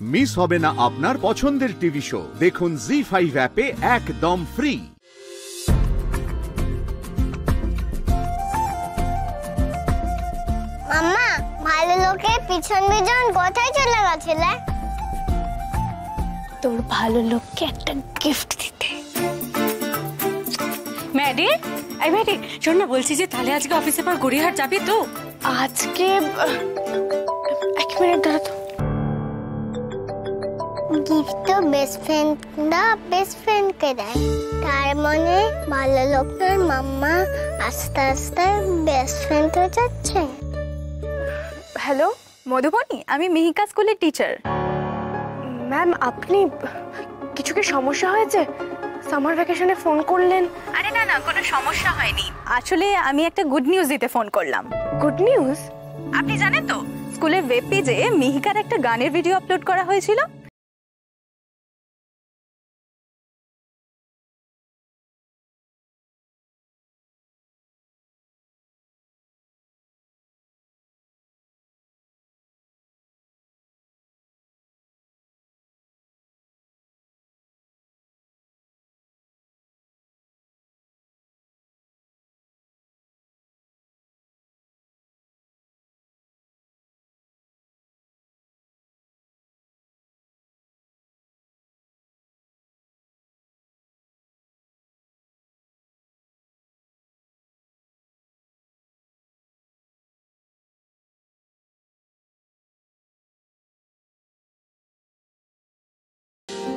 Miss হবে না আপনার পছন্দের টিভি শো। দেখুন জি5 অ্যাপে একদম ফ্রি। মাম্মা, ভালো লোকের পিছন পিছন কোথায় চলে গেছিলে? তোর ভালো লোককে একটা গিফট দিতে। ম্যাডি, এই ম্যাডি শোন না, বলছি যে তাহলে আজকে অফিসে পর গড়িয়াহাট যাবি তো? আজকে এক মিনিট দাঁড়া তো। গিফট তো বেস্ট ফ্রেন্ডকে দেয়, তার মানে ভালো লোকের মাম্মা আস্তে আস্তে বেস্ট ফ্রেন্ড হয়ে যাচ্ছে। হ্যালো মধুবনী, আমি মিহিকা স্কুলের টিচার। ম্যাম, আপনি কিছু কি সমস্যা হয়েছে? সামার ভ্যাকেশনে ফোন করলেন? আরে না না, কোনো সমস্যা হয়নি। আসলে আমি একটা গুড নিউজ দিতে ফোন করলাম। Good news? আপনি জানেন তো স্কুলের ওয়েব পেজে মিহিকার একটা গানের ভিডিও আপলোড করা হয়েছিল।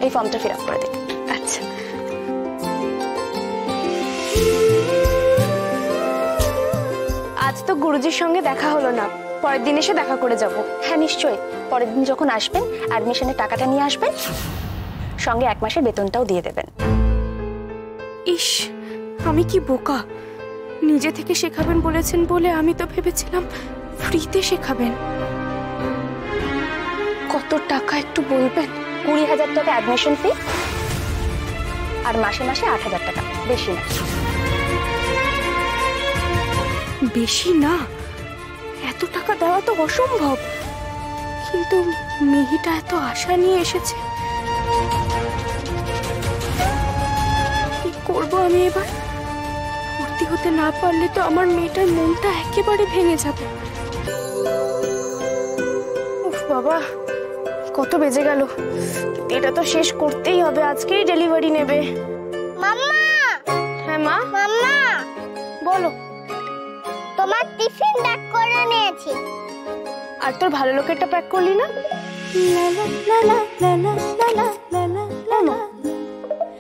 এই ফর্মটা ফিল আপ করে দিন। আচ্ছা, আজ তো গুরুজির সঙ্গে দেখা হলো না, পরের দিন এসে দেখা করে যাব। হ্যাঁ নিশ্চয়ই, পরের দিন যখন আসবেন অ্যাডমিশনের টাকাটা নিয়ে আসবেন, সঙ্গে 1 মাসের বেতনটাও দিয়ে দেবেন। ইস, আমি কি বোকা! নিজে থেকে শেখাবেন বলেছেন বলে আমি তো ভেবেছিলাম ফ্রিতে শেখাবেন। কত টাকা একটু বলবেন? 20,000 টাকা অ্যাডমিশন ফি, আর মাসে মাসে 8,000 টাকা, বেশি না। বেশি না? এত টাকা দেওয়া তো অসম্ভব, কিন্তু মিহিটা এত আশা নিয়ে এসেছে। কি করব আমি এবার? ভর্তি হতে না পারলে তো আমার মেয়েটার মনটা একেবারে ভেঙে যাবে। উফ বাবা, কত বেজে গেল! এটা তো শেষ করতেই হবে, আজকেই ডেলিভারি নেবে। মাম্মা! হ্যাঁ মা? মাম্মা, বলো। তোমার টিফিন প্যাক করে নিয়েছি। আর তোর ভালো লোকেরটা প্যাক করলি না?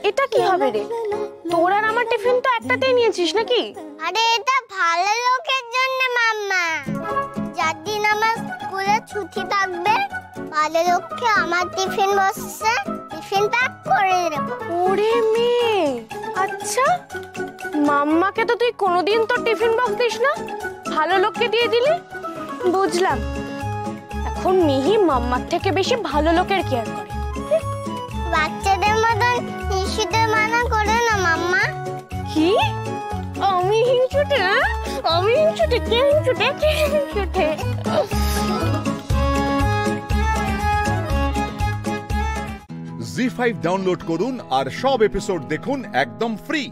এটা কি হবে রে? তোর আর আমার টিফিন তো একটাতেই নিয়েছিস নাকি? আরে এটা ভালো লোকের জন্য মাম্মা। যেদিন আমার স্কুলে ছুটি থাকবে, ভালো লোককে আমার টিফিন বক্সে টিফিন প্যাক করে দেবো। ওরে মেয়ে, আচ্ছা। মাম্মাকে তো তুই কোনোদিন তোর টিফিন বক্স দিস না, ভালো লোককে দিয়ে দিলি। বুঝলাম, এখন মিহি মাম্মার থেকে বেশি ভালো লোকের কেয়ার করে। বাচ্চাদের মতন হিংসুটে মানা করে না মাম্মা। কি? আমি হিংসুটে? আমি হিংসুটে? কে হিংসুটে? কে হিংসুটে? জি5 ডাউনলোড করুন আর সব এপিসোড দেখুন একদম ফ্রি।